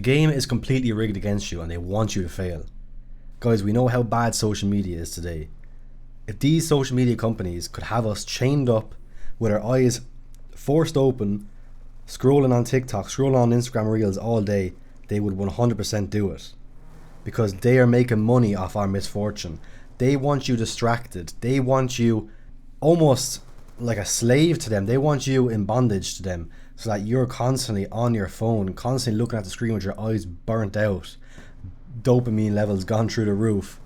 game is completely rigged against you and they want you to fail. Guys, we know how bad social media is today. If these social media companies could have us chained up with our eyes forced open, scrolling on TikTok, scrolling on Instagram Reels all day, they would 100% do it. Because they are making money off our misfortune. They want you distracted. They want you almost like a slave to them. They want you in bondage to them, so that you're constantly on your phone, constantly looking at the screen with your eyes burnt out, dopamine levels gone through the roof.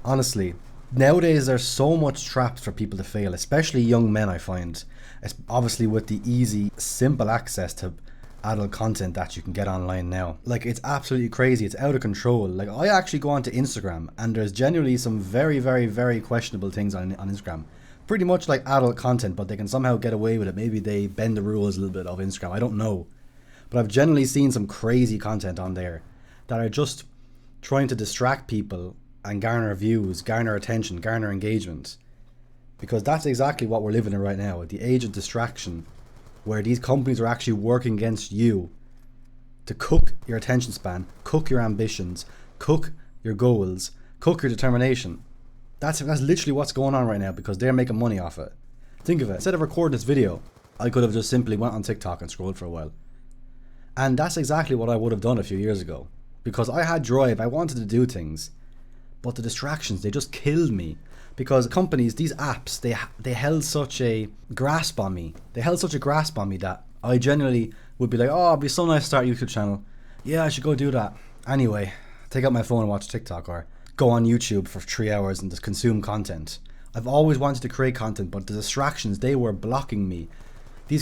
Honestly, nowadays there's so much traps for people to fail, especially young men. I find, obviously with the easy, simple access to adult content that you can get online now. Like, it's absolutely crazy. It's out of control. Like, I actually go onto Instagram and there's generally some very, very, very questionable things on Instagram. Pretty much like adult content, but they can somehow get away with it. Maybe they bend the rules a little bit of Instagram. I don't know. But I've generally seen some crazy content on there that are just trying to distract people and garner views, garner attention, garner engagement. Because that's exactly what we're living in right now, at the age of distraction, where these companies are actually working against you to cook your attention span, cook your ambitions, cook your goals, cook your determination. That's literally what's going on right now, because they're making money off it. Think of it. Instead of recording this video, I could have just simply went on TikTok and scrolled for a while. And that's exactly what I would have done a few years ago. Because I had drive, I wanted to do things. But the distractions, they just killed me. Because companies, these apps, they held such a grasp on me. They held such a grasp on me that I generally would be like, oh, it'd be so nice to start a YouTube channel. Yeah, I should go do that. Anyway, take out my phone and watch TikTok, or go on YouTube for 3 hours and just consume content. I've always wanted to create content, but the distractions, they were blocking me. They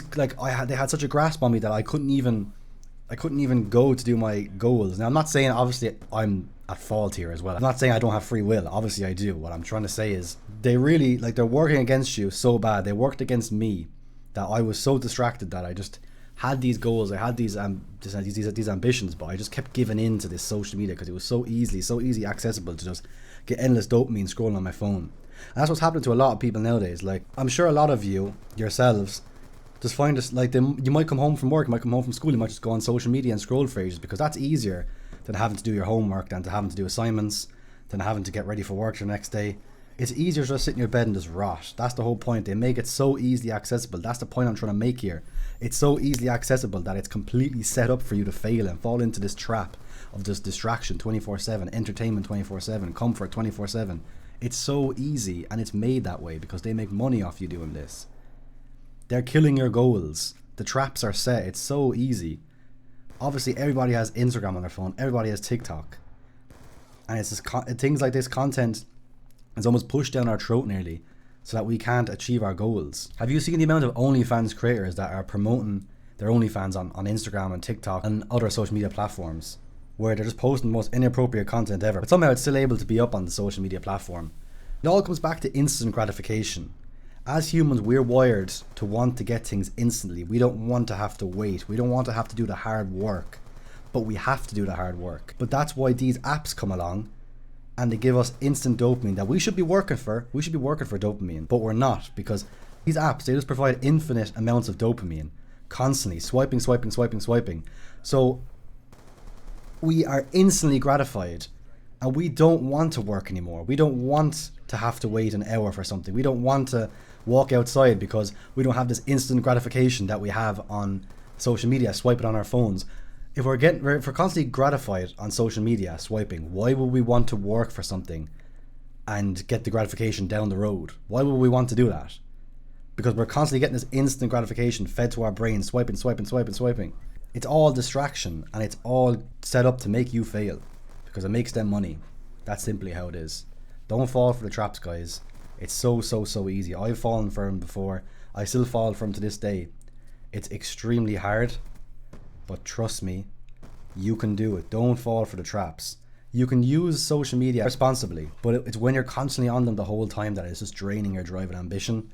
had such a grasp on me that I couldn't even go to do my goals. Now, I'm not saying obviously I'm at fault here as well. I'm not saying I don't have free will. Obviously I do. What I'm trying to say is they really, they're working against you so bad. They worked against me that I was so distracted that I just had these goals. I had these ambitions, but I just kept giving in to this social media because it was so easy accessible to just get endless dopamine scrolling on my phone. And that's what's happening to a lot of people nowadays. Like, I'm sure a lot of you yourselves just find this, like, you might come home from work, you might come home from school, you might just go on social media and scroll for ages, because that's easier than having to do your homework, than to having to do assignments, than having to get ready for work the next day. It's easier to just sit in your bed and just rot. That's the whole point. They make it so easily accessible. That's the point I'm trying to make here. It's so easily accessible that it's completely set up for you to fail and fall into this trap of just distraction 24/7, entertainment 24/7, comfort 24/7. It's so easy, and it's made that way because they make money off you doing this. They're killing your goals. The traps are set. It's so easy. Obviously, everybody has Instagram on their phone. Everybody has TikTok. And it's just things like this content is almost pushed down our throat nearly, so that we can't achieve our goals. Have you seen the amount of OnlyFans creators that are promoting their OnlyFans on Instagram and TikTok and other social media platforms, where they're just posting the most inappropriate content ever, but somehow it's still able to be up on the social media platform? It all comes back to instant gratification. As humans, we're wired to want to get things instantly. We don't want to have to wait. We don't want to have to do the hard work, but we have to do the hard work. But that's why these apps come along and they give us instant dopamine that we should be working for. We should be working for dopamine, but we're not, because these apps, they just provide infinite amounts of dopamine, constantly swiping. So we are instantly gratified, and we don't want to work anymore. We don't want to have to wait an hour for something. We don't want to walk outside because we don't have this instant gratification that we have on social media, swiping on our phones. If we're constantly gratified on social media, swiping, why would we want to work for something and get the gratification down the road? Why would we want to do that? Because we're constantly getting this instant gratification fed to our brain, swiping. It's all distraction, and it's all set up to make you fail because it makes them money. That's simply how it is. Don't fall for the traps, guys. It's so easy. I've fallen for them before. I still fall for them to this day. It's extremely hard, but trust me, you can do it. Don't fall for the traps. You can use social media responsibly, but it's when you're constantly on them the whole time that it's just draining your drive and ambition.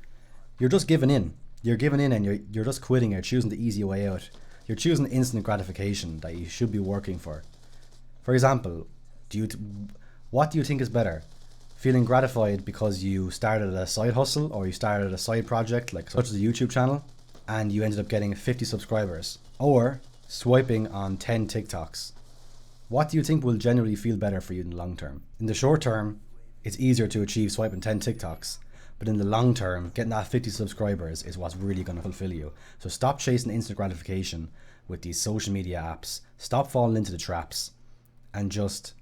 You're just giving in. You're giving in, and you're just quitting. You're choosing the easy way out. You're choosing instant gratification that you should be working for. For example, what do you think is better? Feeling gratified because you started a side hustle, or you started a side project such as a YouTube channel and you ended up getting 50 subscribers, or swiping on 10 TikToks What do you think will generally feel better for you in the long term? In the short term, it's easier to achieve swiping 10 TikToks, but in the long term, getting that 50 subscribers is what's really going to fulfill you. So stop chasing instant gratification with these social media apps. Stop falling into the traps and just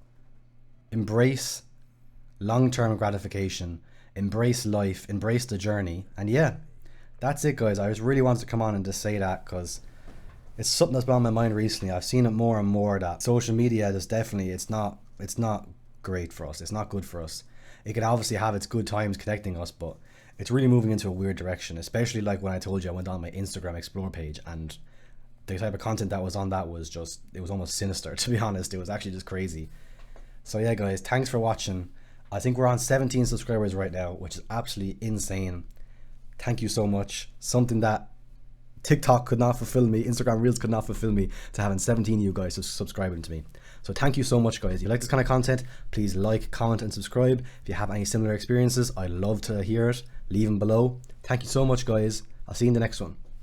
embrace long-term gratification, embrace life, embrace the journey. And yeah, that's it, guys. I just really wanted to come on and just say that because it's something that's been on my mind recently. I've seen it more and more that social media is definitely, it's not great for us. It's not good for us. It can obviously have its good times connecting us, but it's really moving into a weird direction, especially like when I told you I went on my Instagram Explore page and the type of content that was on that was just, it was almost sinister, to be honest. It was actually just crazy. So yeah, guys, thanks for watching. I think we're on 17 subscribers right now, which is absolutely insane. Thank you so much. Something that TikTok could not fulfill me, Instagram Reels could not fulfill me, to having 17 of you guys subscribing to me. So thank you so much, guys. If you like this kind of content, please like, comment and subscribe. If you have any similar experiences, I'd love to hear it. Leave them below. Thank you so much, guys. I'll see you in the next one.